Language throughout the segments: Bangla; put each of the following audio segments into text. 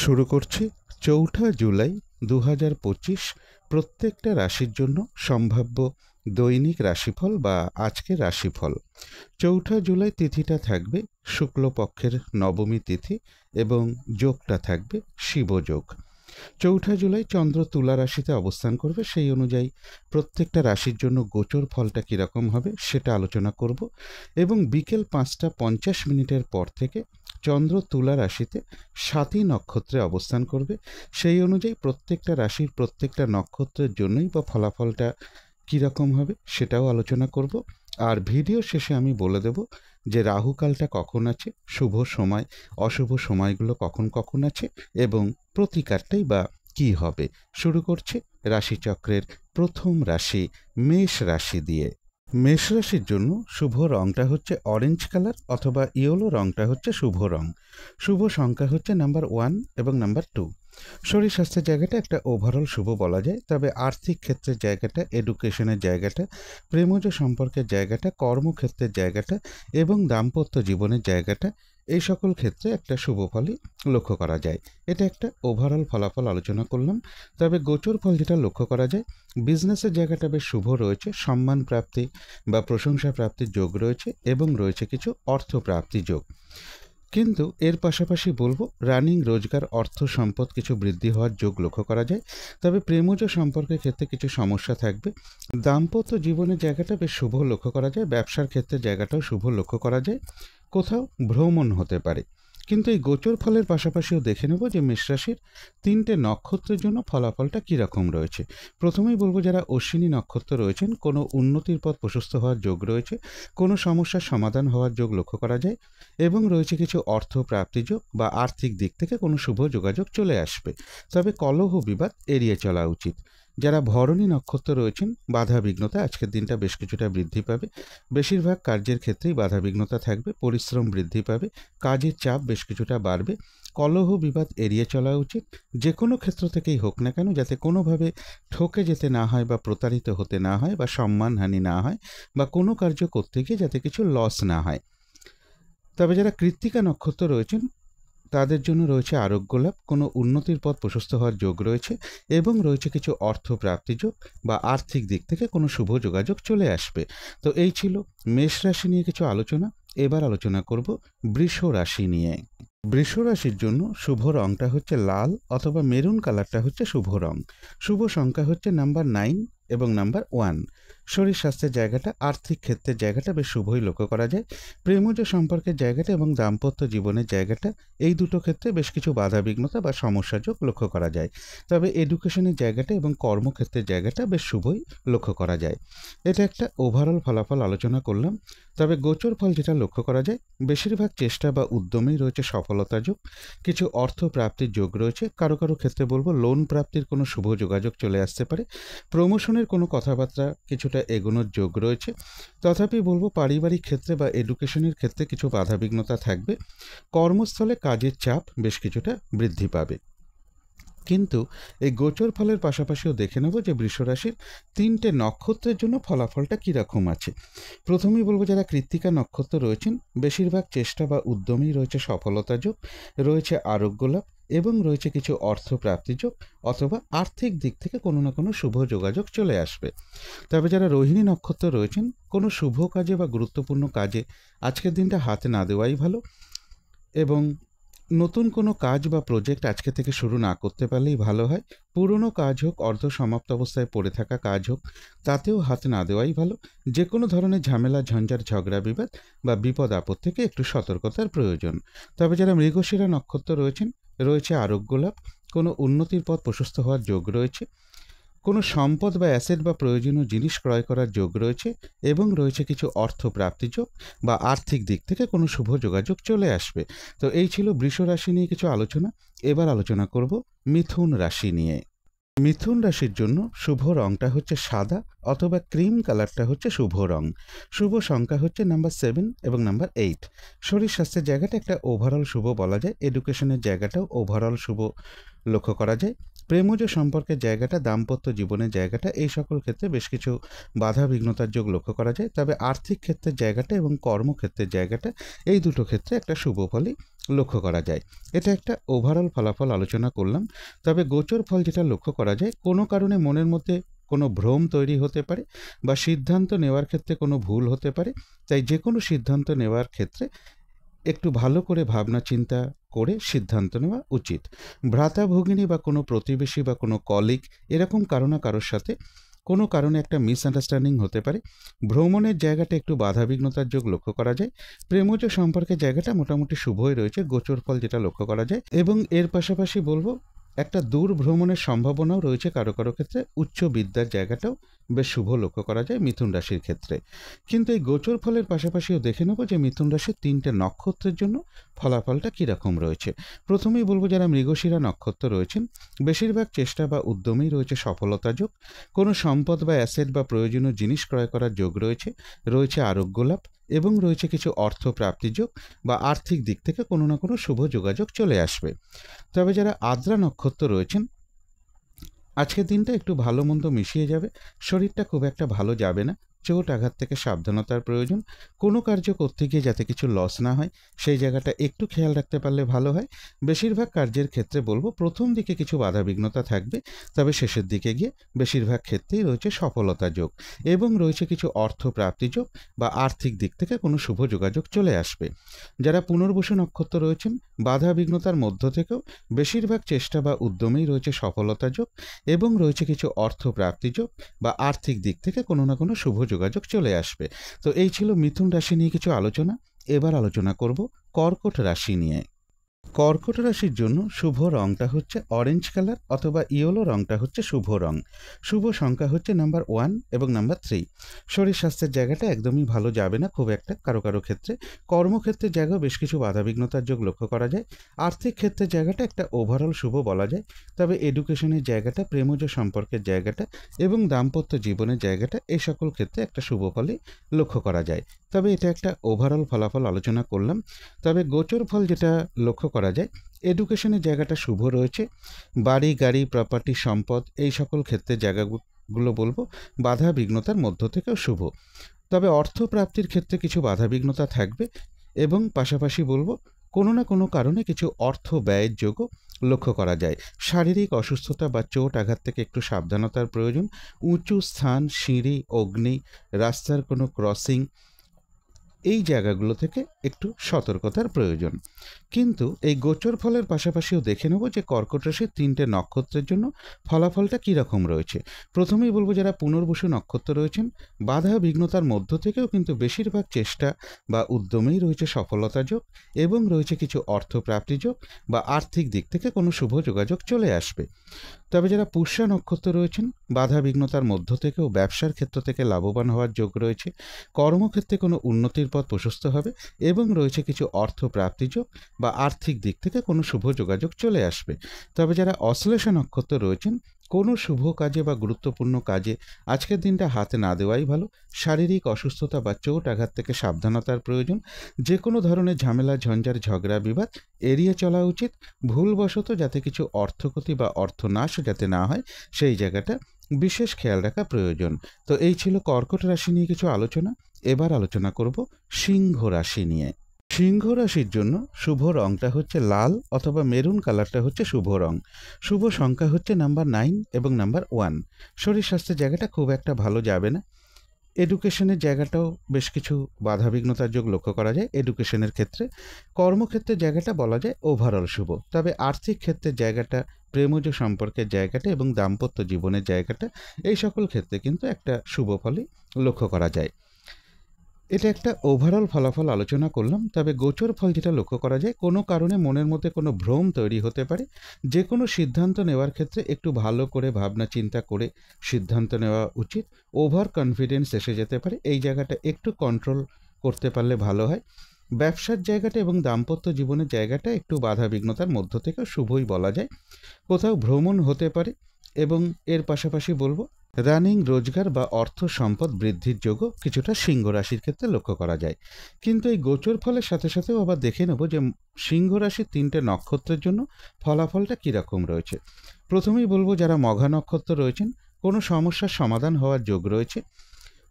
শুরু করছি ৪ঠা জুলাই ২০২৫ প্রত্যেকটা রাশির জন্য সম্ভাব্য দৈনিক রাশিফল বা আজকের রাশিফল। ৪ঠা জুলাই তিথিটা থাকবে শুক্লপক্ষের নবমী তিথি এবং যোগটা থাকবে শিবযোগ। ৪ঠা জুলাই চন্দ্র তুলা রাশিতে অবস্থান করবে, সেই অনুযায়ী প্রত্যেকটা রাশির জন্য গোচর ফলটা কীরকম হবে সেটা আলোচনা করব। এবং বিকেল ৫টা ৫০ পর থেকে চন্দ্র তুলা রাশিতে স্বাতী নক্ষত্রে অবস্থান করবে, সেই অনুযায়ী প্রত্যেকটা রাশির প্রত্যেকটা নক্ষত্রের জন্যই বা ফলাফলটা কীরকম হবে সেটাও আলোচনা করব। আর ভিডিও শেষে আমি বলে দেব যে রাহুকালটা কখন আছে, শুভ সময় অশুভ সময়গুলো কখন কখন আছে এবং প্রতিকারটাই বা কী হবে। শুরু করছি রাশিচক্রের প্রথম রাশি মেষ রাশি দিয়ে। মেষ রাশির জন্য শুভ রংটা হচ্ছে অরেঞ্জ কালার অথবা ইয়েলো রংটা হচ্ছে শুভ রং। শুভ সংখ্যা হচ্ছে নাম্বার 1 এবং নাম্বার 2। শরীর স্বাস্থ্যের জায়গাটা একটা ওভারঅল শুভ বলা যায়, তবে আর্থিক ক্ষেত্রের জায়গাটা, এডুকেশনের জায়গাটা, প্রেমজ সম্পর্কের জায়গাটা, কর্মক্ষেত্রের জায়গাটা এবং দাম্পত্য জীবনের জায়গাটা, এই সকল ক্ষেত্রে একটা শুভ ফলই লক্ষ্য করা যায়। এটা একটা ওভারঅল ফলাফল আলোচনা করলাম। তবে গোচর ফল যেটা লক্ষ্য করা যায়, বিজনেসের জায়গাটা বেশ শুভ রয়েছে, সম্মান প্রাপ্তি বা প্রশংসা প্রাপ্তির যোগ রয়েছে এবং রয়েছে কিছু অর্থ প্রাপ্তি যোগ। কিন্তু এর পাশাপাশি বলবো রানিং রোজগার, অর্থ সম্পদ কিছু বৃদ্ধি হওয়ার যোগ লক্ষ্য করা যায়। তবে প্রেমজ সম্পর্কের ক্ষেত্রে কিছু সমস্যা থাকবে। দাম্পত্য জীবনের জায়গাটা বেশ শুভ লক্ষ্য করা যায়, ব্যবসার ক্ষেত্রে জায়গাটাও শুভ লক্ষ্য করা যায়, কোথাও ভ্রমণ হতে পারে। কিন্তু এই গোচর ফলের পাশাপাশিও দেখে নেব যে মেষ রাশির 3টে নক্ষত্রের জন্য ফলাফলটা কীরকম রয়েছে। প্রথমেই বলবো যারা অশ্বিনী নক্ষত্র রয়েছেন, কোনো উন্নতির পথ প্রশস্ত হওয়ার যোগ রয়েছে, কোনো সমস্যার সমাধান হওয়ার যোগ লক্ষ্য করা যায় এবং রয়েছে কিছু অর্থ প্রাপ্তি যোগ বা আর্থিক দিক থেকে কোনো শুভ যোগাযোগ চলে আসবে। তবে কলহ বিবাদ এড়িয়ে চলা উচিত। যারা ভরণী নক্ষত্র রয়েছেন, বাধা বিঘ্নতা আজকের দিনটা বেশ কিছুটা বৃদ্ধি পাবে। বেশিরভাগ কার্যের ক্ষেত্রেই বাধা বিঘ্নতা থাকবে, পরিশ্রম বৃদ্ধি পাবে, কাজের চাপ বেশ কিছুটা বাড়বে। কলহ বিবাদ এড়িয়ে চলা উচিত, যে কোনো ক্ষেত্র থেকেই হোক না কেন, যাতে কোনোভাবে ঠকে যেতে না হয় বা প্রতারিত হতে না হয় বা সম্মানহানি না হয় বা কোনো কার্য করতে গিয়ে যাতে কিছু লস না হয়। তবে যারা কৃত্তিকা নক্ষত্র রয়েছেন তাদের জন্য রয়েছে আরোগ্য লাভ, কোনো উন্নতির পথ প্রশস্ত হওয়ার যোগ রয়েছে এবং রয়েছে কিছু অর্থ প্রাপ্তি যোগ বা আর্থিক দিক থেকে কোনো শুভ যোগাযোগ চলে আসবে। তো এই ছিল মেষ রাশি নিয়ে কিছু আলোচনা। এবার আলোচনা করব বৃষ রাশি নিয়ে। বৃষ রাশির জন্য শুভ রংটা হচ্ছে লাল অথবা মেরুন কালারটা হচ্ছে শুভ রং। শুভ সংখ্যা হচ্ছে নাম্বার 9 এবং নাম্বার 1। শরীর স্বাস্থ্যের জায়গাটা, আর্থিক ক্ষেত্রের জায়গাটা বেশ শুভই লক্ষ্য করা যায়। প্রেমজ সম্পর্কের জায়গাটা এবং দাম্পত্য জীবনের জায়গাটা, এই দুটো ক্ষেত্রে বেশ কিছু বাধা বিঘ্নতা বা সমস্যা যোগ লক্ষ্য করা যায়। তবে এডুকেশনের জায়গাটা এবং কর্মক্ষেত্রের জায়গাটা বেশ শুভই লক্ষ্য করা যায়। এটা একটা ওভারঅল ফলাফল আলোচনা করলাম। তবে গোচর ফল যেটা লক্ষ্য করা যায়, বেশিরভাগ চেষ্টা বা উদ্যমেই রয়েছে সফলতা যোগ, কিছু অর্থ প্রাপ্তির যোগ রয়েছে, কারো কারো ক্ষেত্রে বলবো লোন প্রাপ্তির কোনো শুভ যোগাযোগ চলে আসতে পারে, প্রমোশনের কোনো কথাবার্তা কিছুটা এগোনোর যোগ রয়েছে। তথাপি বলবো পারিবারিক ক্ষেত্রে বা এডুকেশনের ক্ষেত্রে কিছু বাধাবিঘ্নতা থাকবে। কর্মস্থলে কাজের চাপ বেশ কিছুটা বৃদ্ধি পাবে। কিন্তু এই গোচর ফলের পাশাপাশিও দেখে নেব যে বৃষ রাশির 3টে নক্ষত্রের জন্য ফলাফলটা কীরকম আছে। প্রথমেই বলবো যারা কৃত্তিকা নক্ষত্র রয়েছেন, বেশিরভাগ চেষ্টা বা উদ্যমেই রয়েছে সফলতা যোগ, রয়েছে আরোগ্য লাভ এবং রয়েছে কিছু অর্থ প্রাপ্তি যোগ অথবা আর্থিক দিক থেকে কোনো না কোনো শুভ যোগাযোগ চলে আসবে। তবে যারা রোহিণী নক্ষত্র রয়েছেন, কোনো শুভ কাজে বা গুরুত্বপূর্ণ কাজে আজকের দিনটা হাতে না দেওয়াই ভালো এবং নতুন কোনো কাজ বা প্রজেক্ট আজকে থেকে শুরু না করতে পারলেই ভালো হয়। পুরনো কাজ হোক, অর্ধ সমাপ্ত অবস্থায় পড়ে থাকা কাজ হোক, তাতেও হাত না দেওয়াই ভালো। যে কোনো ধরনের ঝামেলা, ঝঞ্ঝাট, ঝগড়া বিবাদ বা বিপদ আপদ থেকে একটু সতর্কতার প্রয়োজন। তবে যারা মৃগশিরা নক্ষত্র রয়েছেন, রয়েছে আরোগ্য লাভ, কোনো উন্নতির পথ প্রশস্ত হওয়ার যোগ রয়েছে, কোনো সম্পদ বা অ্যাসেট বা প্রয়োজনীয় জিনিস ক্রয় করার যোগ রয়েছে এবং রয়েছে কিছু অর্থ প্রাপ্তি যোগ বা আর্থিক দিক থেকে কোনো শুভ যোগাযোগ চলে আসবে। তো এই ছিল বৃষ রাশি নিয়ে কিছু আলোচনা। এবার আলোচনা করব মিথুন রাশি নিয়ে। মিথুন রাশির জন্য শুভ রংটা হচ্ছে সাদা অথবা ক্রিম কালারটা হচ্ছে শুভ রং। শুভ সংখ্যা হচ্ছে নাম্বার 7 এবং নাম্বার 8। শরীর স্বাস্থ্যের জায়গাটা একটা ওভারঅল শুভ বলা যায়, এডুকেশনের জায়গাটাও ওভারঅল শুভ লক্ষ্য করা যায়। প্রেমজ সম্পর্কের জায়গাটা, দাম্পত্য জীবনের জায়গাটা, এই সকল ক্ষেত্রে বেশ কিছু বাধা বিঘ্নতার যোগ লক্ষ্য করা যায়। তবে আর্থিক ক্ষেত্রের জায়গাটা এবং কর্মক্ষেত্রের জায়গাটা, এই দুটো ক্ষেত্রে একটা শুভ ফলই লক্ষ্য করা যায়। এটা একটা ওভারঅল ফলাফল আলোচনা করলাম। তবে গোচর ফল যেটা লক্ষ্য করা যায়, কোনো কারণে মনের মধ্যে কোনো ভ্রম তৈরি হতে পারে বা সিদ্ধান্ত নেওয়ার ক্ষেত্রে কোনো ভুল হতে পারে। তাই যে কোনো সিদ্ধান্ত নেওয়ার ক্ষেত্রে একটু ভালো করে ভাবনা চিন্তা করে সিদ্ধান্ত নেওয়া উচিত। ভ্রাতা ভগিনী বা কোনো প্রতিবেশী বা কোনো কলিগ, এরকম কারো না কারোর সাথে কোনো কারণে একটা মিসআন্ডারস্ট্যান্ডিং হতে পারে। ভ্রমণের জায়গাটা একটু বাধাবিঘ্নতার যোগ লক্ষ্য করা যায়। প্রেমজ সম্পর্কের জায়গাটা মোটামুটি শুভই রয়েছে, গোচর ফল যেটা লক্ষ্য করা যায়। এবং এর পাশাপাশি বলবো, একটা দূর ভ্রমণের সম্ভাবনাও রয়েছে কারো কারো ক্ষেত্রে। উচ্চ বিদ্যার জায়গাটাও বেশ শুভ লক্ষ্য করা যায় মিথুন রাশির ক্ষেত্রে। কিন্তু এই গোচর ফলের পাশাপাশিও দেখে নেব যে মিথুন রাশির 3টে নক্ষত্রের জন্য ফলাফলটা কীরকম রয়েছে। প্রথমেই বলবো, যারা মৃগশিরা নক্ষত্র রয়েছেন, বেশিরভাগ চেষ্টা বা উদ্যমেই রয়েছে সফলতা যোগ। কোনো সম্পদ বা অ্যাসেট বা প্রয়োজনীয় জিনিস ক্রয় করার যোগ রয়েছে। রয়েছে আরোগ্য লাভ এবং রয়েছে কিছু অর্থ প্রাপ্তি যোগ বা আর্থিক দিক থেকে কোনো না কোনো শুভ যোগাযোগ চলে আসবে। তবে যারা আদ্রা নক্ষত্র রয়েছেন, আজকের দিনটা একটু ভালো মন্দ মিশিয়ে যাবে। শরীরটা খুব একটা ভালো যাবে না। চোট আঘাত থেকে সাবধানতার প্রয়োজন। কোনো কার্য করতে গিয়ে যাতে কিছু লস না হয়, সেই জায়গাটা একটু খেয়াল রাখতে পারলে ভালো হয়। বেশিরভাগ কার্যের ক্ষেত্রে বলবো, প্রথম দিকে কিছু বাধাবিঘ্নতা থাকবে, তবে শেষের দিকে গিয়ে বেশিরভাগ ক্ষেত্রেই রয়েছে সফলতা যোগ এবং রয়েছে কিছু অর্থ প্রাপ্তি যোগ বা আর্থিক দিক থেকে কোনো শুভ যোগাযোগ চলে আসবে। যারা পুনর্বসু নক্ষত্র রয়েছেন, বাধাবিঘ্নতার মধ্য থেকেও বেশিরভাগ চেষ্টা বা উদ্যমেই রয়েছে সফলতা যোগ এবং রয়েছে কিছু অর্থ প্রাপ্তি যোগ বা আর্থিক দিক থেকে কোনো না কোনো শুভ যোগাযোগ চলে আসবে। তো এই ছিল মিথুন রাশি নিয়ে কিছু আলোচনা। এবার আলোচনা করব কর্কট রাশি নিয়ে। কর্কট রাশির জন্য শুভ রংটা হচ্ছে অরেঞ্জ কালার অথবা ইয়েলো রংটা হচ্ছে শুভ রং। শুভ সংখ্যা হচ্ছে নাম্বার 1 এবং নাম্বার 3। শরীর স্বাস্থ্যের জায়গাটা একদমই ভালো যাবে না খুব একটা কারো কারো ক্ষেত্রে। কর্মক্ষেত্রের জায়গায় বেশ কিছু বাধাবিঘ্নতার যোগ লক্ষ্য করা যায়। আর্থিক ক্ষেত্রের জায়গাটা একটা ওভারঅল শুভ বলা যায়। তবে এডুকেশনের জায়গাটা, প্রেমজ সম্পর্কের জায়গাটা এবং দাম্পত্য জীবনের জায়গাটা, এই সকল ক্ষেত্রে একটা শুভ ফলই লক্ষ্য করা যায়। তবে এটা একটা ওভারঅল ফলাফল আলোচনা করলাম। তবে গোচর ফল যেটা লক্ষ্য করা যায়, এডুকেশনের জায়গাটা শুভ রয়েছে। বাড়ি, গাড়ি, প্রপার্টি, সম্পদ, এই সকল ক্ষেত্রে জায়গাগুলো বলবো বাধা বিঘ্নতার মধ্য থেকেও শুভ। তবে অর্থ প্রাপ্তির ক্ষেত্রে কিছু বাধা বিঘ্নতা থাকবে এবং পাশাপাশি বলবো কোনো না কোনো কারণে কিছু অর্থ ব্যয়ের যোগও লক্ষ্য করা যায়। শারীরিক অসুস্থতা বা চোট আঘাত থেকে একটু সাবধানতার প্রয়োজন। উঁচু স্থান, সিঁড়ি, অগ্নি, রাস্তার কোনো ক্রসিং, এই জায়গাগুলো থেকে একটু সতর্কতার প্রয়োজন। কিন্তু এই গোচর ফলের পাশাপাশিও দেখে নেব যে কর্কট রাশির 3টে নক্ষত্রের জন্য ফলাফলটা কীরকম রয়েছে। প্রথমেই বলবো, যারা পুনর্বসু নক্ষত্র রয়েছেন, বাধা বিঘ্নতার মধ্য থেকেও কিন্তু বেশিরভাগ চেষ্টা বা উদ্যমেই রয়েছে সফলতা যোগ এবং রয়েছে কিছু অর্থ প্রাপ্তি যোগ বা আর্থিক দিক থেকে কোনো শুভ যোগাযোগ চলে আসবে। তবে যারা পুষ্যা নক্ষত্র রয়েছেন, বাধা বিঘ্নতার মধ্য থেকেও ব্যবসার ক্ষেত্র থেকে লাভবান হওয়ার যোগ রয়েছে। কর্মক্ষেত্রে কোনো উন্নতির পথ প্রশস্ত হবে এবং রয়েছে কিছু অর্থ প্রাপ্তি যোগ বা আর্থিক দিক থেকে কোনো শুভ যোগাযোগ চলে আসবে। তবে যারা অশ্লেষা নক্ষত্র রয়েছেন, কোনো শুভ কাজে বা গুরুত্বপূর্ণ কাজে আজকের দিনটা হাতে না দেওয়াই ভালো। শারীরিক অসুস্থতা বা চোট আঘাত থেকে সাবধানতার প্রয়োজন। যে কোনো ধরনের ঝামেলা, ঝঞ্ঝাট, ঝগড়া, বিবাদ এড়িয়ে চলা উচিত। ভুলবশত যাতে কিছু অর্থক্ষতি বা অর্থনাশ যাতে না হয়, সেই জায়গাটা বিশেষ খেয়াল রাখা প্রয়োজন। তো এই ছিল কর্কট রাশি নিয়ে কিছু আলোচনা। এবার আলোচনা করব সিংহ রাশি নিয়ে। সিংহ রাশির জন্য শুভ রংটা হচ্ছে লাল অথবা মেরুন কালারটা হচ্ছে শুভ রং। শুভ সংখ্যা হচ্ছে নাম্বার 9 এবং নাম্বার 1। শরীর স্বাস্থ্যের জায়গাটা খুব একটা ভালো যাবে না। এডুকেশনের জায়গাটাও বেশ কিছু বাধাবিঘ্নতার যোগ লক্ষ্য করা যায় এডুকেশনের ক্ষেত্রে। কর্মক্ষেত্রের জায়গাটা বলা যায় ওভারঅল শুভ। তবে আর্থিক ক্ষেত্রের জায়গাটা, প্রেমজ সম্পর্কের জায়গাটা এবং দাম্পত্য জীবনের জায়গাটা, এই সকল ক্ষেত্রে কিন্তু একটা শুভ ফলই লক্ষ্য করা যায়। এটা একটা ওভারঅল ফলাফল আলোচনা করলাম। তবে গোচর ফল যেটা লক্ষ্য করা যায়, কোনো কারণে মনের মধ্যে কোনো ভ্রম তৈরি হতে পারে। যে কোনো সিদ্ধান্ত নেওয়ার ক্ষেত্রে একটু ভালো করে ভাবনা চিন্তা করে সিদ্ধান্ত নেওয়া উচিত। ওভার কনফিডেন্স এসে যেতে পারে, এই জায়গাটা একটু কন্ট্রোল করতে পারলে ভালো হয়। ব্যবসার জায়গাটা এবং দাম্পত্য জীবনের জায়গাটা একটু বাধা বিঘ্নতার মধ্য থেকে শুভই বলা যায়। কোথাও ভ্রমণ হতে পারে, এবং এর পাশাপাশি বলবো রানিং রোজগার বা অর্থ সম্পদ বৃদ্ধির যোগও কিছুটা সিংহ রাশির ক্ষেত্রে লক্ষ্য করা যায়। কিন্তু এই গোচর ফলের সাথে সাথেও আবার দেখে নেব যে সিংহ রাশির 3টে নক্ষত্রের জন্য ফলাফলটা কীরকম রয়েছে। প্রথমেই বলবো যারা মঘা নক্ষত্র রয়েছেন, কোনো সমস্যার সমাধান হওয়ার যোগ রয়েছে,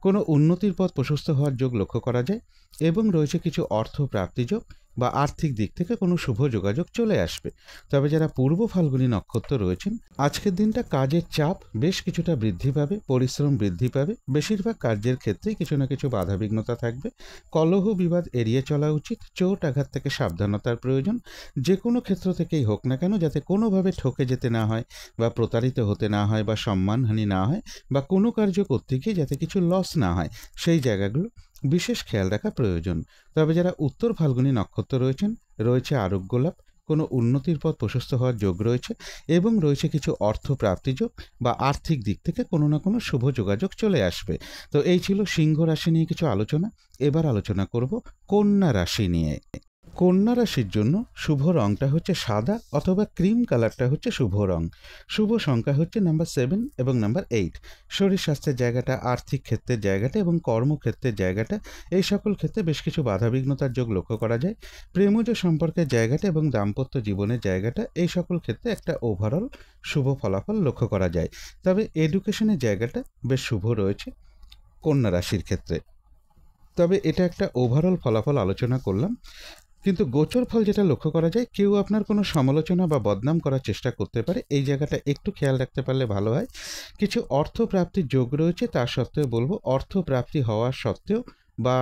কোনো উন্নতির পথ প্রশস্ত হওয়ার যোগ লক্ষ্য করা যায় এবং রয়েছে কিছু অর্থ প্রাপ্তি যোগ বা আর্থিক দিক থেকে কোনো শুভ যোগাযোগ চলে আসবে। তবে যারা পূর্ব ফাল্গুনী নক্ষত্র রয়েছেন, আজকের দিনটা কাজের চাপ বেশ কিছুটা বৃদ্ধি পাবে, পরিশ্রম বৃদ্ধি পাবে, বেশিরভাগ কার্যের ক্ষেত্রেই কিছু না কিছু বাধাবিঘ্নতা থাকবে, কলহ বিবাদ এড়িয়ে চলা উচিত, চোট আঘাত থেকে সাবধানতার প্রয়োজন, যে কোনো ক্ষেত্র থেকেই হোক না কেন যাতে কোনোভাবে ঠকে যেতে না হয় বা প্রতারিত হতে না হয় বা সম্মানহানি না হয় বা কোনো কার্য করতে গিয়ে যাতে কিছু লস না হয়, সেই জায়গাগুলো বিশেষ খেয়াল রাখা প্রয়োজন। তবে যারা উত্তর ফাল্গুনী নক্ষত্র রয়েছেন, রয়েছে আরোগ্য লাভ, কোনো উন্নতির পথ প্রশস্ত হওয়ার যোগ রয়েছে এবং রয়েছে কিছু অর্থ প্রাপ্তি যোগ বা আর্থিক দিক থেকে কোনো না কোনো শুভ যোগাযোগ চলে আসবে। তো এই ছিল সিংহ রাশি নিয়ে কিছু আলোচনা। এবার আলোচনা করব কন্যা রাশি নিয়ে। কন্যা রাশির জন্য শুভ রংটা হচ্ছে সাদা অথবা ক্রিম কালারটা হচ্ছে শুভ রং। শুভ সংখ্যা হচ্ছে নাম্বার 7 এবং নাম্বার 8। শরীর স্বাস্থ্যের জায়গাটা, আর্থিক ক্ষেত্রের জায়গাটা এবং কর্মক্ষেত্রের জায়গাটা, এই সকল ক্ষেত্রে বেশ কিছু বাধাবিঘ্নতার যোগ লক্ষ্য করা যায়। প্রেমজ সম্পর্কের জায়গাটা এবং দাম্পত্য জীবনের জায়গাটা, এই সকল ক্ষেত্রে একটা ওভারঅল শুভ ফলাফল লক্ষ্য করা যায়। তবে এডুকেশনের জায়গাটা বেশ শুভ রয়েছে কন্যা রাশির ক্ষেত্রে। তবে এটা একটা ওভারঅল ফলাফল আলোচনা করলাম, কিন্তু গোচর ফল যেটা লক্ষ্য করা যায়, কেউ আপনার কোনো সমালোচনা বা বদনাম করার চেষ্টা করতে পারে, এই জায়গাটা একটু খেয়াল রাখতে পারলে ভালো হয়। কিছু অর্থ প্রাপ্তির যোগ রয়েছে, তা সত্ত্বেও বলবো অর্থ প্রাপ্তি হওয়ার সত্ত্বেও বা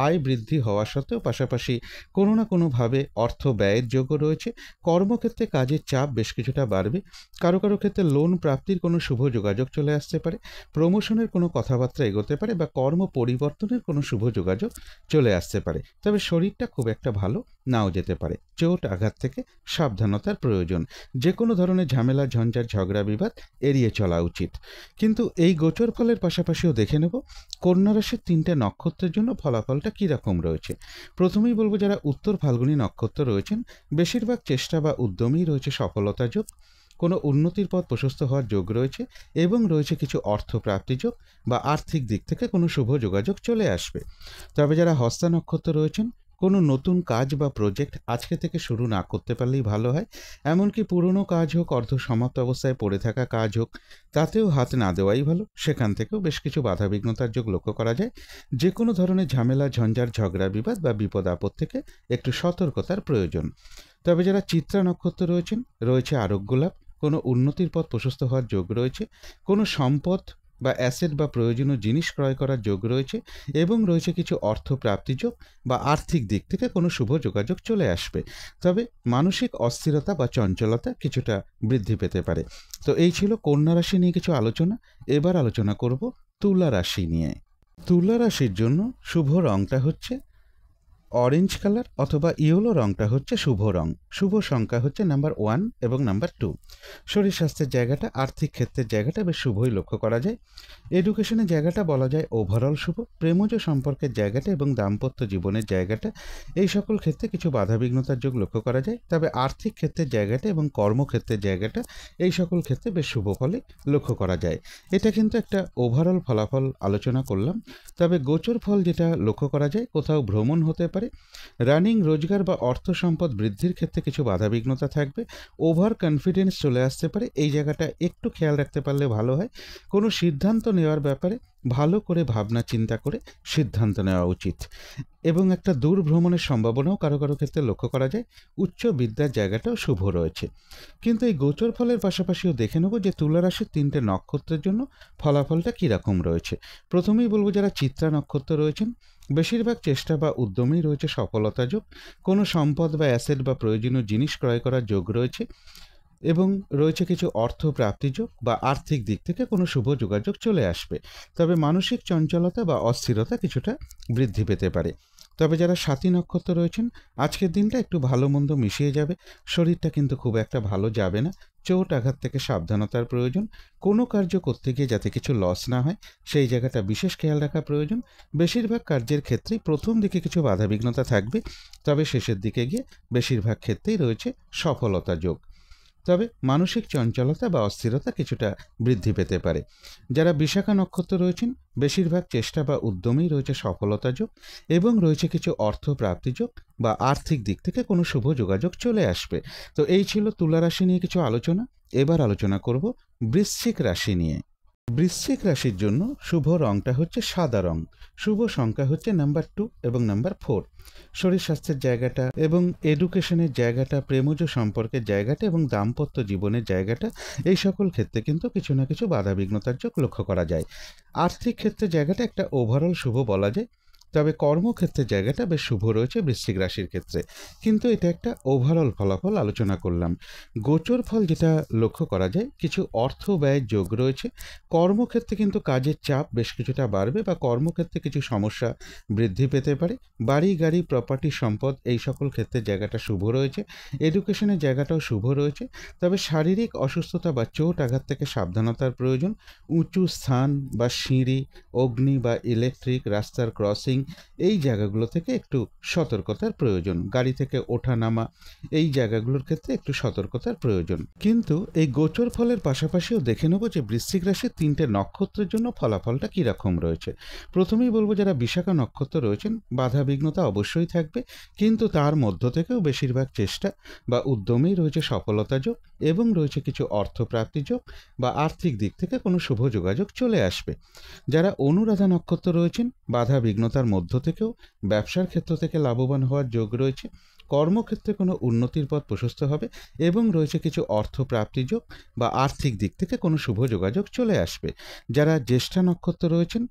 আয় বৃদ্ধি হওয়া সত্ত্বেও পাশাপাশি কোনো না কোনোভাবে অর্থ ব্যয়ের যোগও রয়েছে। কর্মক্ষেত্রে কাজের চাপ বেশ কিছুটা বাড়বে, কারো কারো ক্ষেত্রে লোন প্রাপ্তির কোনো শুভ যোগাযোগ চলে আসতে পারে, প্রমোশনের কোনো কথাবার্তা এগোতে পারে বা কর্ম পরিবর্তনের কোনো শুভ যোগাযোগ চলে আসতে পারে। তবে শরীরটা খুব একটা ভালো নাও যেতে পারে, চোট আঘাত থেকে সাবধানতার প্রয়োজন, যে কোনো ধরনের ঝামেলা ঝঞ্ঝাট ঝগড়া বিবাদ এড়িয়ে চলা উচিত। কিন্তু এই গোচর ফলের পাশাপাশিও দেখে নেব কন্যা রাশির 3টে নক্ষত্রের জন্য ফলাফলটা কীরকম রয়েছে। প্রথমেই বলবো যারা উত্তর ফাল্গুনী নক্ষত্র রয়েছেন, বেশিরভাগ চেষ্টা বা উদ্যমেই রয়েছে সফলতা যোগ, কোনো উন্নতির পথ প্রশস্ত হওয়ার যোগ রয়েছে এবং রয়েছে কিছু অর্থ প্রাপ্তি যোগ বা আর্থিক দিক থেকে কোনো শুভ যোগাযোগ চলে আসবে। তবে যারা হস্তা নক্ষত্র রয়েছেন, কোনো নতুন কাজ বা প্রজেক্ট আজকে থেকে শুরু না করতে পারলেই ভালো হয়। এমনকি পুরনো কাজ হোক, অর্ধ সমাপ্ত অবস্থায় পড়ে থাকা কাজ হোক, তাতেও হাত না দেওয়াই ভালো। সেখান থেকেও বেশ কিছু বাধাবিঘ্নতার যোগ লক্ষ্য করা যায়। যে কোনো ধরনের ঝামেলা ঝঞ্ঝাট ঝগড়া বিবাদ বা বিপদ আপদ থেকে একটু সতর্কতার প্রয়োজন। তবে যারা চিত্রা নক্ষত্র রয়েছেন, রয়েছে আরোগ্য লাভ, কোনো উন্নতির পথ প্রশস্ত হওয়ার যোগ রয়েছে, কোনো সম্পদ বা অ্যাসেট বা প্রয়োজনীয় জিনিস ক্রয় করার যোগ রয়েছে এবং রয়েছে কিছু অর্থ প্রাপ্তি যোগ বা আর্থিক দিক থেকে কোনো শুভ যোগাযোগ চলে আসবে। তবে মানসিক অস্থিরতা বা চঞ্চলতা কিছুটা বৃদ্ধি পেতে পারে। তো এই ছিল কন্যা রাশি নিয়ে কিছু আলোচনা। এবার আলোচনা করব তুলা রাশি নিয়ে। তুলা রাশির জন্য শুভ রংটা হচ্ছে অরেঞ্জ কালার অথবা ইয়েলো রংটা হচ্ছে শুভ রং। শুভ সংখ্যা হচ্ছে নাম্বার 1 এবং নাম্বার 2। শরীর স্বাস্থ্যের জায়গাটা, আর্থিক ক্ষেত্রের জায়গাটা বেশ শুভই লক্ষ্য করা যায়। এডুকেশনের জায়গাটা বলা যায় ওভারঅল শুভ। প্রেমজ সম্পর্কের জায়গাটা এবং দাম্পত্য জীবনের জায়গাটা, এই সকল ক্ষেত্রে কিছু বাধাবিঘ্নতার যোগ লক্ষ্য করা যায়। তবে আর্থিক ক্ষেত্রের জায়গাটা এবং কর্মক্ষেত্রের জায়গাটা, এই সকল ক্ষেত্রে বেশ শুভ ফলে লক্ষ্য করা যায়। এটা কিন্তু একটা ওভারঅল ফলাফল আলোচনা করলাম। তবে গোচর ফল যেটা লক্ষ্য করা যায়, কোথাও ভ্রমণ হতে পারে, রানিং রোজগার বা অর্থ সম্পদ বৃদ্ধির ক্ষেত্রে কিছু বাধাবিঘ্নতা থাকবে, ওভার কনফিডেন্স চলে আসতে পারে, এই জায়গাটা একটু খেয়াল রাখতে পারলে ভালো হয়। কোনো সিদ্ধান্ত নেওয়ার ব্যাপারে ভালো করে ভাবনা চিন্তা করে সিদ্ধান্ত নেওয়া উচিত এবং একটা দূর ভ্রমণের সম্ভাবনাও কারো কারো ক্ষেত্রে লক্ষ্য করা যায়। উচ্চ বিদ্যার জায়গাটাও শুভ রয়েছে। কিন্তু এই গোচর ফলের পাশাপাশিও দেখে নেব যে তুলা রাশির 3টে নক্ষত্রের জন্য ফলাফলটা কীরকম রয়েছে। প্রথমেই বলবো যারা চিত্রা নক্ষত্র রয়েছেন, বেশিরভাগ চেষ্টা বা উদ্যমেই রয়েছে সফলতা যোগ, কোনো সম্পদ বা অ্যাসেট বা প্রয়োজনীয় জিনিস ক্রয় করার যোগ রয়েছে এবং রয়েছে কিছু অর্থ প্রাপ্তি যোগ বা আর্থিক দিক থেকে কোনো শুভ যোগাযোগ চলে আসবে। তবে মানসিক চঞ্চলতা বা অস্থিরতা কিছুটা বৃদ্ধি পেতে পারে। তবে যারা স্বাতী নক্ষত্র রয়েছেন, আজকের দিনটা একটু ভালো মন্দ মিশিয়ে যাবে, শরীরটা কিন্তু খুব একটা ভালো যাবে না, চোট আঘাত থেকে সাবধানতার প্রয়োজন, কোনো কার্য করতে গিয়ে যাতে কিছু লস না হয় সেই জায়গাটা বিশেষ খেয়াল রাখা প্রয়োজন। বেশিরভাগ কার্যের ক্ষেত্রেই প্রথম দিকে কিছু বাধাবিঘ্নতা থাকবে, তবে শেষের দিকে গিয়ে বেশিরভাগ ক্ষেত্রেই রয়েছে সফলতা যোগ। তবে মানসিক চঞ্চলতা বা অস্থিরতা কিছুটা বৃদ্ধি পেতে পারে। যারা বিশাখা নক্ষত্র রয়েছেন বেশিরভাগ চেষ্টা বা উদ্যমেই রয়েছে সফলতা যোগ এবং রয়েছে কিছু অর্থ প্রাপ্তি যোগ বা আর্থিক দিক থেকে কোনো শুভ যোগাযোগ চলে আসবে। তো এই ছিল তুলা রাশি নিয়ে কিছু আলোচনা। এবার আলোচনা করব বৃশ্চিক রাশি নিয়ে। বৃশ্চিক রাশির জন্য শুভ রংটা হচ্ছে সাদা রং। শুভ সংখ্যা হচ্ছে নাম্বার 2 এবং নাম্বার 4। শরীর স্বাস্থ্যের জায়গাটা এবং এডুকেশনের জায়গাটা, প্রেমজ সম্পর্কের জায়গাটা এবং দাম্পত্য জীবনের জায়গাটা, এই সকল ক্ষেত্রে কিন্তু কিছু না কিছু বাধাবিঘ্নতার যোগ লক্ষ্য করা যায়। আর্থিক ক্ষেত্রের জায়গাটা একটা ওভারঅল শুভ বলা যায়, তবে কর্মক্ষেত্রের জায়গাটা বেশ শুভ রয়েছে বৃশ্চিক রাশির ক্ষেত্রে। কিন্তু এটা একটা ওভারঅল ফলাফল আলোচনা করলাম। গোচর ফল যেটা লক্ষ্য করা যায়, কিছু অর্থ ব্যয়ের যোগ রয়েছে। কর্মক্ষেত্রে কিন্তু কাজের চাপ বেশ কিছুটা বাড়বে বা কর্মক্ষেত্রে কিছু সমস্যা বৃদ্ধি পেতে পারে। বাড়ি গাড়ি প্রপার্টি সম্পদ এই সকল ক্ষেত্রের জায়গাটা শুভ রয়েছে। এডুকেশনের জায়গাটাও শুভ রয়েছে, তবে শারীরিক অসুস্থতা বা চোট আঘাত থেকে সাবধানতার প্রয়োজন। উঁচু স্থান বা সিঁড়ি, অগ্নি বা ইলেকট্রিক, রাস্তার ক্রসিং, এই জায়গাগুলো থেকে একটু সতর্কতার প্রয়োজন। গাড়ি থেকে ওঠা নামা এই জায়গাগুলোর ক্ষেত্রে একটু সতর্কতার প্রয়োজন। কিন্তু এই গোচর ফলের পাশাপাশিও দেখে নেব যে বৃশ্চিক রাশির 3টে নক্ষত্রের জন্য ফলাফলটা কীরকম রয়েছে। প্রথমেই বলবো যারা বিশাখা নক্ষত্র রয়েছেন বাধা বিঘ্নতা অবশ্যই থাকবে, কিন্তু তার মধ্য থেকেও বেশিরভাগ চেষ্টা বা উদ্যমেই রয়েছে সফলতা যোগ এবং রয়েছে কিছু অর্থপ্রাপ্তি যোগ বা আর্থিক দিক থেকে কোনো শুভ যোগাযোগ চলে আসবে। যারা অনুরাধা নক্ষত্র রয়েছেন বাধা বিঘ্নতার মধ্য থেকেও ব্যবসার ক্ষেত্র থেকে লাভবান হওয়ার যোগ রয়েছে। কর্মক্ষেত্রে কোনো উন্নতির পথ প্রশস্ত হবে এবং রয়েছে কিছু অর্থপ্রাপ্তি যোগ বা আর্থিক দিক থেকে কোনো শুভ যোগাযোগ চলে আসবে। যারা জ্যেষ্ঠা নক্ষত্র রয়েছেন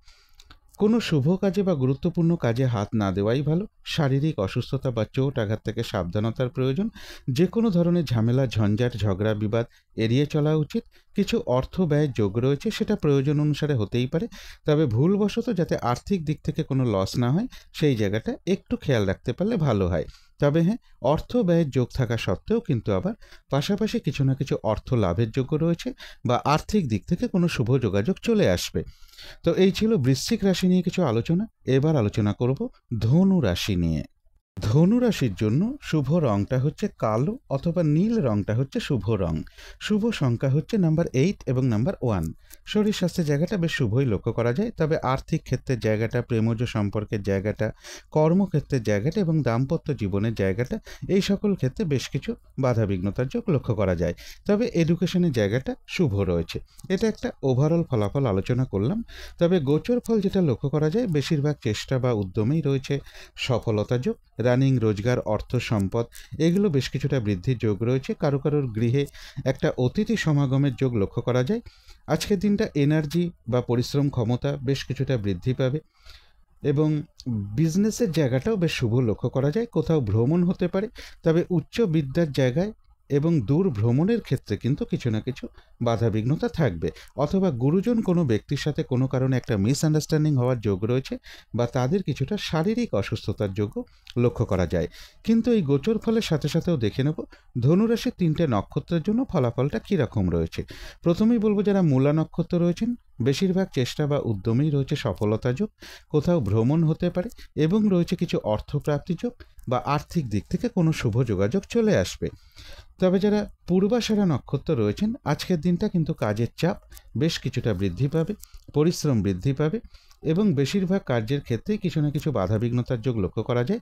কোনো শুভ কাজে বা গুরুত্বপূর্ণ কাজে হাত না দেওয়াই ভালো। শারীরিক অসুস্থতা বা চোট আঘাত থেকে সাবধানতার প্রয়োজন। যে কোনো ধরনের ঝামেলা, ঝঞ্ঝাট, ঝগড়া, বিবাদ এড়িয়ে চলা উচিত। কিছু অর্থ ব্যয়ের যোগ রয়েছে, সেটা প্রয়োজন অনুসারে হতেই পারে, তবে ভুলবশত যাতে আর্থিক দিক থেকে কোনো লস না হয় সেই জায়গাটা একটু খেয়াল রাখতে পারলে ভালো হয়। তবে হ্যাঁ, অর্থ ব্যয়ের যোগ থাকা সত্ত্বেও কিন্তু আবার পাশাপাশি কিছু না কিছু অর্থ লাভের যোগ্য রয়েছে বা আর্থিক দিক থেকে কোনো শুভ যোগাযোগ চলে আসবে। তো এই ছিল বৃশ্চিক রাশি নিয়ে কিছু আলোচনা। এবার আলোচনা করব ধনু রাশি নিয়ে। ধনু রাশির জন্য শুভ রংটা হচ্ছে কালো অথবা নীল রংটা হচ্ছে শুভ রং। শুভ সংখ্যা হচ্ছে নাম্বার 8 এবং নাম্বার 1। শরীর স্বাস্থ্যের জায়গাটা বেশ শুভই লক্ষ্য করা যায়, তবে আর্থিক ক্ষেত্রের জায়গাটা, প্রেমজ সম্পর্কের জায়গাটা, কর্মক্ষেত্রের জায়গাটা এবং দাম্পত্য জীবনের জায়গাটা, এই সকল ক্ষেত্রে বেশ কিছু বাধাবিঘ্নতার যোগ লক্ষ্য করা যায়। তবে এডুকেশনের জায়গাটা শুভ রয়েছে। এটা একটা ওভারঅল ফলাফল আলোচনা করলাম। তবে গোচর ফল যেটা লক্ষ্য করা যায়, বেশিরভাগ চেষ্টা বা উদ্যমেই রয়েছে সফলতা যোগ। রানিং, রোজগার, অর্থ সম্পদ এগুলো বেশ কিছুটা বৃদ্ধির যোগ রয়েছে। কারো কারোর গৃহে একটা অতিথি সমাগমের যোগ লক্ষ্য করা যায়। আজকের দিনটা এনার্জি বা পরিশ্রম ক্ষমতা বেশ কিছুটা বৃদ্ধি পাবে এবং বিজনেসের জায়গাটাও বেশ শুভ লক্ষ্য করা যায়। কোথাও ভ্রমণ হতে পারে, তবে উচ্চ বিদ্যার জায়গায় এবং দূর ভ্রমণের ক্ষেত্রে কিন্তু কিছু না কিছু বাধাবিঘ্নতা থাকবে, অথবা গুরুজন কোনো ব্যক্তির সাথে কোনো কারণে একটা মিসআন্ডারস্ট্যান্ডিং হওয়ার যোগ রয়েছে বা তাদের কিছুটা শারীরিক অসুস্থতার যোগও লক্ষ্য করা যায়। কিন্তু এই গোচর ফলের সাথে সাথেও দেখে নেব ধনুরাশির 3টে নক্ষত্রের জন্য ফলাফলটা কীরকম রয়েছে। প্রথমেই বলবো যারা মূলা নক্ষত্র রয়েছেন বেশিরভাগ চেষ্টা বা উদ্যমেই রয়েছে সফলতা যোগ। কোথাও ভ্রমণ হতে পারে এবং রয়েছে কিছু অর্থপ্রাপ্তি যোগ বা আর্থিক দিক থেকে কোনো শুভ যোগাযোগ চলে আসবে। তবে যারা পূর্বাষাঢ়া নক্ষত্র রয়েছেন আজকের দিনটা কিন্তু কাজের চাপ বেশ কিছুটা বৃদ্ধি পাবে, পরিশ্রম বৃদ্ধি পাবে এবং বেশিরভাগ কার্যের ক্ষেত্রেই কিছু না কিছু বাধাবিঘ্নতার যোগ লক্ষ্য করা যায়।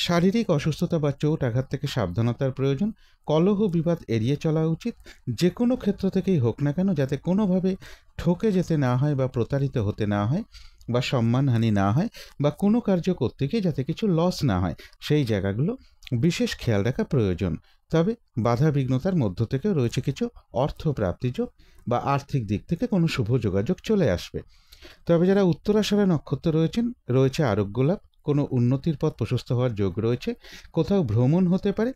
শারীরিক অসুস্থতা বা চোট আঘাত থেকে সাবধানতার প্রয়োজন। কলহ বিবাদ এড়িয়ে চলা উচিত। যে কোনো ক্ষেত্র থেকেই হোক না কেন যাতে কোনোভাবে ঠকে যেতে না হয় বা প্রতারিত হতে না হয় বা সম্মানহানি না হয় বা কোনো কার্য করতে গিয়ে যাতে কিছু লস না হয়, সেই জায়গাগুলো বিশেষ খেয়াল রাখা প্রয়োজন। তবে বাধা বিঘ্নতার মধ্য থেকেও রয়েছে কিছু অর্থ প্রাপ্তিযোগ বা আর্থিক দিক থেকে কোনো শুভ যোগাযোগ চলে আসবে। তবে যারা উত্তরাষাঢ়া নক্ষত্র রয়েছেন রয়েছে আরোগ্য লাভ, কোনো উন্নতির পথ প্রশস্ত হওয়ার যোগ রয়েছে। কোথাও ভ্রমণ হতে পারে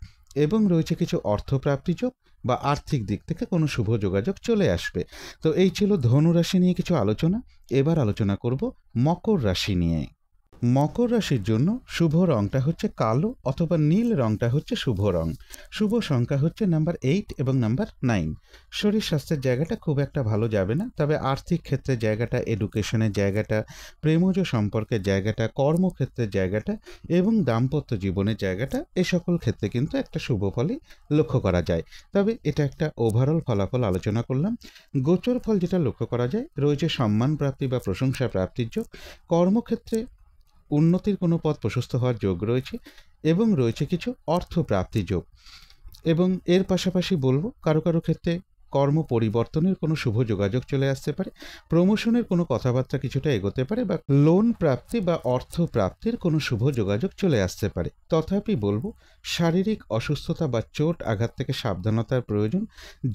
এবং রয়েছে কিছু অর্থপ্রাপ্তি যোগ বা আর্থিক দিক থেকে কোনো শুভ যোগাযোগ চলে আসবে। তো এই ছিল ধনু রাশি নিয়ে কিছু আলোচনা। এবার আলোচনা করব মকর রাশি নিয়ে। মকর রাশির জন্য শুভ রংটা হচ্ছে কালো অথবা নীল রংটা হচ্ছে শুভ রং। শুভ সংখ্যা হচ্ছে নাম্বার 8 এবং নাম্বার 9। শরীর স্বাস্থ্যের জায়গাটা খুব একটা ভালো যাবে না, তবে আর্থিক ক্ষেত্রের জায়গাটা, এডুকেশনের জায়গাটা, প্রেমজ সম্পর্কের জায়গাটা, কর্মক্ষেত্রের জায়গাটা এবং দাম্পত্য জীবনের জায়গাটা, এ সকল ক্ষেত্রে কিন্তু একটা শুভ ফলই লক্ষ্য করা যায়। তবে এটা একটা ওভারঅল ফলাফল আলোচনা করলাম। গোচর ফল যেটা লক্ষ্য করা যায়, রয়েছে সম্মান প্রাপ্তি বা প্রশংসা প্রাপ্তির যোগ, কর্মক্ষেত্রে উন্নতির কোনো পথ প্রশস্ত হওয়ার যোগ রয়েছে এবং রয়েছে কিছু অর্থ প্রাপ্তি যোগ। এবং এর পাশাপাশি বলবো কারো কারো ক্ষেত্রে কর্ম পরিবর্তনের কোনো শুভ যোগাযোগ চলে আসতে পারে, প্রমোশনের কোনো কথাবার্তা কিছুটা এগোতে পারে, বা লোন প্রাপ্তি বা অর্থ প্রাপ্তির কোনো শুভ যোগাযোগ চলে আসতে পারে। তথাপি বলবো শারীরিক অসুস্থতা বা চোট আঘাত থেকে সাবধানতার প্রয়োজন।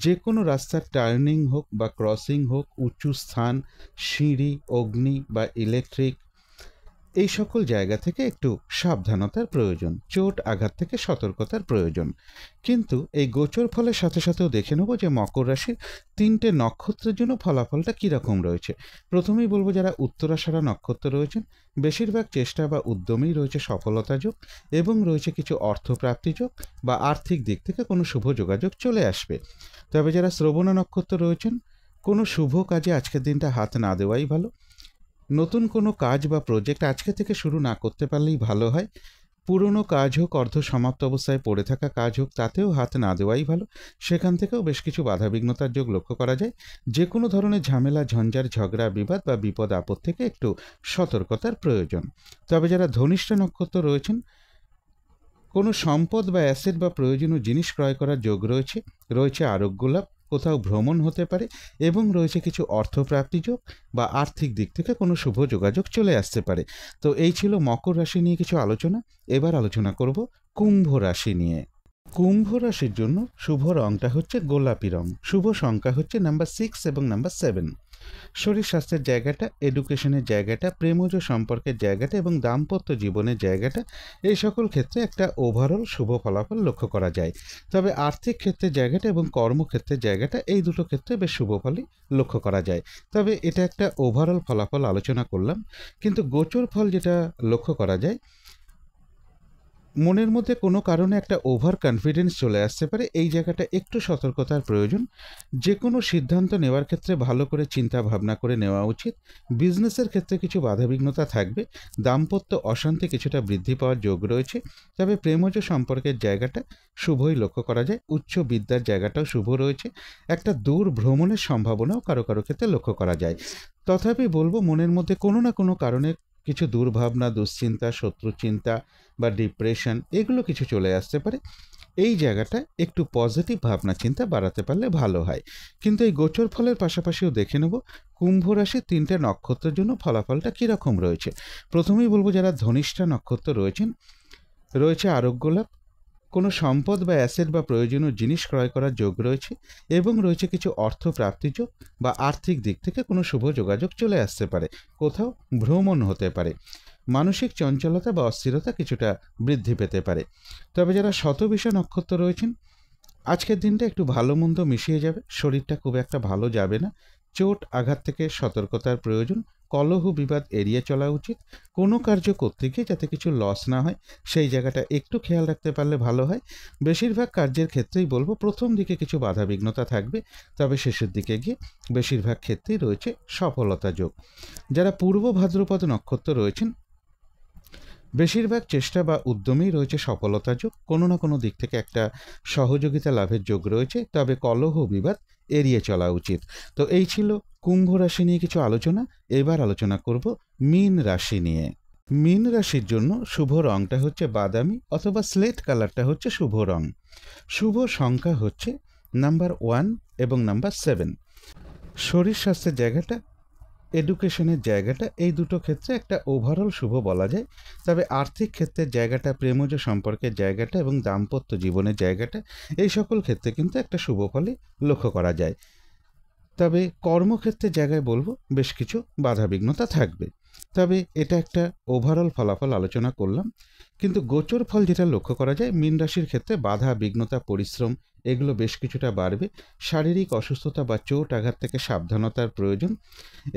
যে কোনো রাস্তার টার্নিং হোক বা ক্রসিং হোক, উঁচু স্থান, সিঁড়ি, অগ্নি বা ইলেকট্রিক, এই সকল জায়গা থেকে একটু সাবধানতার প্রয়োজন, চোট আঘাত থেকে সতর্কতার প্রয়োজন। কিন্তু এই গোচর ফলের সাথে সাথেও দেখে নেব যে মকর রাশির 3টে নক্ষত্রের জন্য ফলাফলটা কীরকম রয়েছে। প্রথমেই বলবো যারা উত্তরাষাঢ়া নক্ষত্র রয়েছেন, বেশিরভাগ চেষ্টা বা উদ্যমেই রয়েছে সফলতা যোগ এবং রয়েছে কিছু অর্থপ্রাপ্তি যোগ বা আর্থিক দিক থেকে কোনো শুভ যোগাযোগ চলে আসবে। তবে যারা শ্রবণা নক্ষত্র রয়েছেন, কোনো শুভ কাজে আজকের দিনটা হাত না দেওয়াই ভালো। নতুন কোনো কাজ বা প্রজেক্ট আজকে থেকে শুরু না করতে পারলেই ভালো হয়। পুরনো কাজ হোক, অর্ধ সমাপ্ত অবস্থায় পড়ে থাকা কাজ হোক, তাতেও হাত না দেওয়াই ভালো। সেখান থেকেও বেশ কিছু বাধাবিঘ্নতার যোগ লক্ষ্য করা যায়। যে কোনো ধরনের ঝামেলা, ঝঞ্ঝাট, ঝগড়া, বিবাদ বা বিপদ আপদ থেকে একটু সতর্কতার প্রয়োজন। তবে যারা ধনিষ্ঠা নক্ষত্র রয়েছেন, কোনো সম্পদ বা অ্যাসেট বা প্রয়োজনীয় জিনিস ক্রয় করার যোগ রয়েছে, রয়েছে আরোগ্য লাভ, কোথাও ভ্রমণ হতে পারে এবং রয়েছে কিছু অর্থপ্রাপ্তি যোগ বা আর্থিক দিক থেকে কোনো শুভ যোগাযোগ চলে আসতে পারে। তো এই ছিল মকর রাশি নিয়ে কিছু আলোচনা। এবার আলোচনা করব কুম্ভ রাশি নিয়ে। কুম্ভ রাশির জন্য শুভ রংটা হচ্ছে গোলাপি রং। শুভ সংখ্যা হচ্ছে নাম্বার 6 এবং নাম্বার 7। শরীর স্বাস্থ্যের জায়গাটা, এডুকেশনের জায়গাটা, প্রেমজ সম্পর্কের জায়গাটা এবং দাম্পত্য জীবনের জায়গাটা, এই সকল ক্ষেত্রে একটা ওভারঅল শুভ ফলাফল লক্ষ্য করা যায়। তবে আর্থিক ক্ষেত্রের জায়গাটা এবং কর্মক্ষেত্রের জায়গাটা, এই দুটো ক্ষেত্রে বেশ শুভ ফলই লক্ষ্য করা যায়। তবে এটা একটা ওভারঅল ফলাফল আলোচনা করলাম। কিন্তু গোচর ফল যেটা লক্ষ্য করা যায়, মনের মধ্যে কোনো কারণে একটা ওভার কনফিডেন্স চলে আসতে পারে। এই জায়গাটা একটু সতর্কতার প্রয়োজন। যে কোনো সিদ্ধান্ত নেওয়ার ক্ষেত্রে ভালো করে চিন্তা ভাবনা করে নেওয়া উচিত। বিজনেসের ক্ষেত্রে কিছু বাধাবিঘ্নতা থাকবে। দাম্পত্য অশান্তি কিছুটা বৃদ্ধি পাওয়ার যোগ রয়েছে। তবে প্রেমজ সম্পর্কের জায়গাটা শুভই লক্ষ্য করা যায়। উচ্চ বিদ্যার জায়গাটাও শুভ রয়েছে। একটা দূর ভ্রমণের সম্ভাবনাও কারো কারো ক্ষেত্রে লক্ষ্য করা যায়। তথাপি বলবো মনের মধ্যে কোনো না কোনো কারণে কিছু দুর্ভাবনা, দুশ্চিন্তা, শত্রুচিন্তা বা ডিপ্রেশন, এগুলো কিছু চলে আসতে পারে। এই জায়গাটা একটু পজিটিভ ভাবনা চিন্তা বাড়াতে পারলে ভালো হয়। কিন্তু এই গোচর ফলের পাশাপাশিও দেখে নেব কুম্ভ রাশির 3টে নক্ষত্রের জন্য ফলাফলটা কীরকম রয়েছে। প্রথমেই বলবো যারা ধনিষ্ঠা নক্ষত্র রয়েছেন, রয়েছে আরোগ্য লাভ, কোনো সম্পদ বা অ্যাসেট বা প্রয়োজনীয় জিনিস ক্রয় করার যোগ রয়েছে এবং রয়েছে কিছু অর্থ প্রাপ্তি যোগ বা আর্থিক দিক থেকে কোনো শুভ যোগাযোগ চলে আসতে পারে। কোথাও ভ্রমণ হতে পারে। মানসিক চঞ্চলতা বা অস্থিরতা কিছুটা বৃদ্ধি পেতে পারে। তবে যারা শতবিষা নক্ষত্র রয়েছেন, আজকের দিনটা একটু ভালো মন্দ মিশিয়ে যাবে। শরীরটা খুব একটা ভালো যাবে না। চোট আঘাত থেকে সতর্কতার প্রয়োজন। কলহ বিবাদ এড়িয়ে চলা উচিত। কোনো কার্য করতে গিয়ে যাতে কিছু লস না হয়, সেই জায়গাটা একটু খেয়াল রাখতে পারলে ভালো হয়। বেশিরভাগ কার্যের ক্ষেত্রেই বলবো প্রথম দিকে কিছু বাধাবিঘ্নতা থাকবে, তবে শেষের দিকে গিয়ে বেশিরভাগ ক্ষেত্রেই রয়েছে সফলতা যোগ। যারা পূর্ব ভাদ্রপদ নক্ষত্র রয়েছেন, বেশিরভাগ চেষ্টা বা উদ্যমেই রয়েছে সফলতা যোগ। কোনো না কোনো দিক থেকে একটা সহযোগিতা লাভের যোগ রয়েছে, তবে কলহ বিবাদ এড়িয়ে চলা উচিত। তো এই ছিল কুম্ভ রাশি নিয়ে কিছু আলোচনা। এবার আলোচনা করব মীন রাশি নিয়ে। মীন রাশির জন্য শুভ রংটা হচ্ছে বাদামি অথবা স্লেট কালারটা হচ্ছে শুভ রং। শুভ সংখ্যা হচ্ছে নাম্বার 1 এবং নাম্বার 7। শরীর স্বাস্থ্যের জায়গাটা, এডুকেশনের জায়গাটা, এই দুটো ক্ষেত্রে একটা ওভারঅল শুভ বলা যায়। তবে আর্থিক ক্ষেত্রের জায়গাটা, প্রেমজ সম্পর্কের জায়গাটা এবং দাম্পত্য জীবনের জায়গাটা, এই সকল ক্ষেত্রে কিন্তু একটা শুভ ফলই লক্ষ্য করা যায়। তবে কর্মক্ষেত্রের জায়গায় বলবো বেশ কিছু বাধাবিঘ্নতা থাকবে। তবে এটা একটা ওভারঅল ফলাফল আলোচনা করলাম। কিন্তু গোচর ফল যেটা লক্ষ্য করা যায়, মীন রাশির ক্ষেত্রে বাধা বিঘ্নতা, পরিশ্রম এগুলো বেশ কিছুটা বাড়বে। শারীরিক অসুস্থতা বা চোট আঘাত থেকে সাবধানতার প্রয়োজন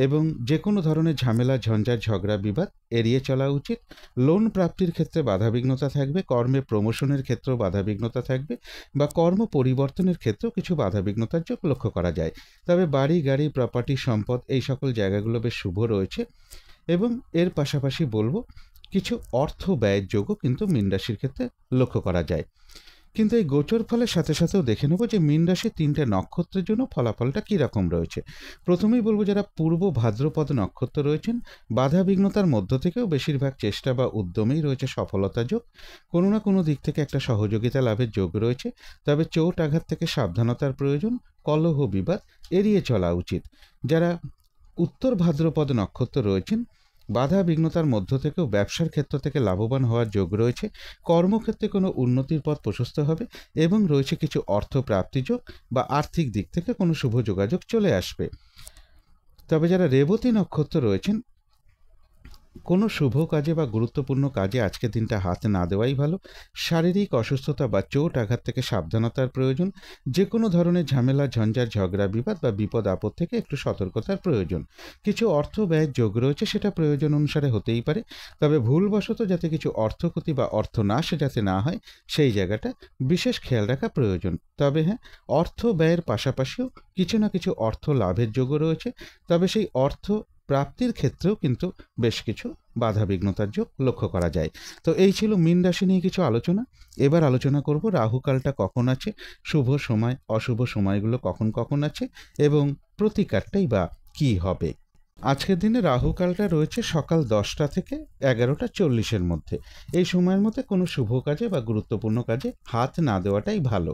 এবং যে কোনো ধরনের ঝামেলা, ঝঞ্ঝাট, ঝগড়া, বিবাদ এড়িয়ে চলা উচিত। লোন প্রাপ্তির ক্ষেত্রে বাধাবিঘ্নতা থাকবে, কর্মে প্রমোশনের ক্ষেত্রেও বাধাবিঘ্নতা থাকবে বা কর্ম পরিবর্তনের ক্ষেত্রেও কিছু বাধাবিঘ্নতার যোগ লক্ষ্য করা যায়। তবে বাড়ি, গাড়ি, প্রপার্টি, সম্পদ এই সকল জায়গাগুলো বেশ শুভ রয়েছে এবং এর পাশাপাশি বলবো কিছু অর্থ ব্যয়ের যোগও কিন্তু মীন রাশির ক্ষেত্রে লক্ষ্য করা যায়। কিন্তু এই গোচর ফলের সাথে সাথেও দেখে নেব যে মীন রাশির 3টে নক্ষত্রের জন্য ফলাফলটা কীরকম রয়েছে। প্রথমেই বলবো যারা পূর্ব ভাদ্রপদ নক্ষত্র রয়েছেন, বাধা বিঘ্নতার মধ্য থেকেও বেশিরভাগ চেষ্টা বা উদ্যমেই রয়েছে সফলতা যোগ। কোনো না কোনো দিক থেকে একটা সহযোগিতা লাভের যোগ রয়েছে। তবে চোট আঘাত থেকে সাবধানতার প্রয়োজন, কলহ বিবাদ এড়িয়ে চলা উচিত। যারা উত্তর ভাদ্রপদ নক্ষত্র রয়েছেন, বাধা বিঘ্নতার মধ্য থেকেও ব্যবসার ক্ষেত্র থেকে লাভবান হওয়ার যোগ রয়েছে। কর্মক্ষেত্রে কোনো উন্নতির পথ প্রশস্ত হবে এবং রয়েছে কিছু অর্থ প্রাপ্তি যোগ বা আর্থিক দিক থেকে কোনো শুভ যোগাযোগ চলে আসবে। তবে যারা রেবতী নক্ষত্র রয়েছেন, কোনো শুভ কাজে বা গুরুত্বপূর্ণ কাজে আজকের দিনটা হাত না দেওয়াই ভালো। শারীরিক অসুস্থতা বা চোট আঘাত থেকে সাবধানতার প্রয়োজন। যে কোনো ধরনের ঝামেলা, ঝঞ্ঝাট, ঝগড়া, বিবাদ বা বিপদ আপদ থেকে একটু সতর্কতার প্রয়োজন। কিছু অর্থ ব্যয়ের যোগ রয়েছে, সেটা প্রয়োজন অনুসারে হতেই পারে। তবে ভুলবশত যাতে কিছু অর্থক্ষতি বা অর্থনাশ যাতে না হয় সেই জায়গাটা বিশেষ খেয়াল রাখা প্রয়োজন। তবে হ্যাঁ, অর্থ ব্যয়ের পাশাপাশিও কিছু না কিছু অর্থ লাভের যোগও রয়েছে। তবে সেই অর্থ প্রাপ্তির ক্ষেত্রেও কিন্তু বেশ কিছু বাধাবিঘ্নতার যোগ লক্ষ্য করা যায়। তো এই ছিল মীন রাশি নিয়ে কিছু আলোচনা। এবার আলোচনা করব রাহুকালটা কখন আছে, শুভ সময় অশুভ সময়গুলো কখন কখন আছে এবং প্রতিকারটাই বা কী হবে। আজকের দিনে রাহুকালটা রয়েছে সকাল 10টা থেকে 11টা 40-এর মধ্যে। এই সময়ের মধ্যে কোনো শুভ কাজে বা গুরুত্বপূর্ণ কাজে হাত না দেওয়াটাই ভালো।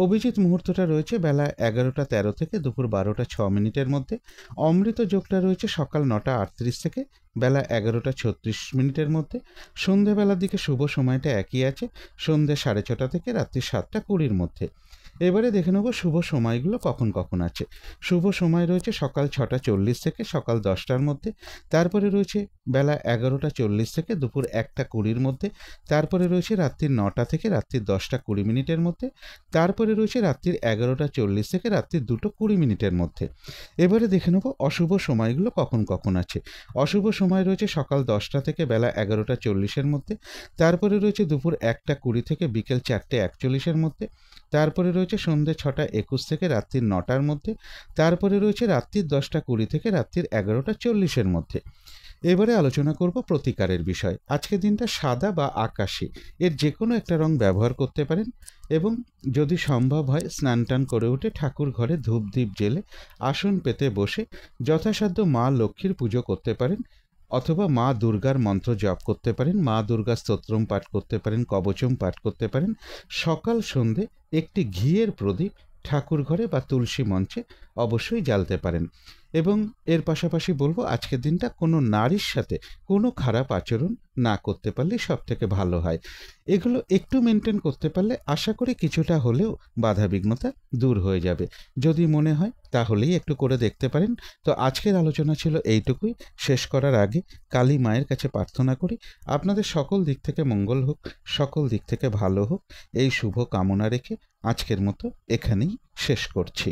অভিজিৎ মুহূর্তটা রয়েছে বেলা 11টা 13 থেকে দুপুর 12টা 6 মিনিটের মধ্যে। অমৃত যোগটা রয়েছে সকাল 9টা 38 থেকে বেলা 11টা 36 মিনিটের মধ্যে। সন্ধেবেলার দিকে শুভ সময়টা একই আছে, সন্ধে 6:30 থেকে রাত্রি 7টা 20-এর মধ্যে। এবারে দেখে নেব শুভ সময়গুলো কখন কখন আছে। শুভ সময় রয়েছে সকাল 6টা 40 থেকে সকাল 10টার মধ্যে। তারপরে রয়েছে বেলা 11টা 40 থেকে দুপুর 1টা 20-এর মধ্যে। তারপরে রয়েছে রাত্রির 9টা থেকে রাত্রির 10টা 20 মিনিটের মধ্যে। তারপরে রয়েছে রাত্রির 11টা 40 থেকে রাত্রির 2টো 20 মিনিটের মধ্যে। এবারে দেখে নেব অশুভ সময়গুলো কখন কখন আছে। অশুভ সময় রয়েছে সকাল 10টা থেকে বেলা 11টা 40-এর মধ্যে। তারপরে রয়েছে দুপুর 1টা 20 থেকে বিকেল 4টে 41-এর মধ্যে। তারপরে রয়েছে সন্ধ্যে 6টা 21 থেকে রাত্রির 9টার মধ্যে। তারপরে রয়েছে রাত্রির 10টা 20 থেকে রাত্রির 11টা 40-এর মধ্যে। এবারে আলোচনা করব প্রতিকারের বিষয়। আজকের দিনটা সাদা বা আকাশি এর যে কোনো একটা রং ব্যবহার করতে পারেন এবং যদি সম্ভব হয় স্নান টান করে উঠে ঠাকুর ঘরে ধূপ দ্বীপ জ্বেলে আসন পেতে বসে যথাসাধ্য মা লক্ষ্মীর পুজো করতে পারেন অথবা মা দুর্গার মন্ত্র জপ করতে পারেন, মা দুর্গা স্তোত্রম পাঠ করতে পারেন, কবচম পাঠ করতে পারেন। সকাল সন্ধে একটি ঘিয়ের প্রদীপ ঠাকুর ঘরে বা তুলসী মঞ্চে অবশ্যই জ্বালতে পারেন। এবং এর পাশাপাশি বলবো আজকের দিনটা কোনো নারীর সাথে কোনো খারাপ আচরণ না করতে পারলে সব থেকে ভালো হয়। এগুলো একটু মেনটেন করতে পারলে আশা করি কিছুটা হলেও বাধাবিঘ্নতা দূর হয়ে যাবে। যদি মনে হয় তাহলেই একটু করে দেখতে পারেন। তো আজকের আলোচনা ছিল এইটুকুই। শেষ করার আগে কালী মায়ের কাছে প্রার্থনা করি আপনাদের সকল দিক থেকে মঙ্গল হোক, সকল দিক থেকে ভালো হোক, এই শুভ কামনা রেখে আজকের মতো এখানেই শেষ করছি।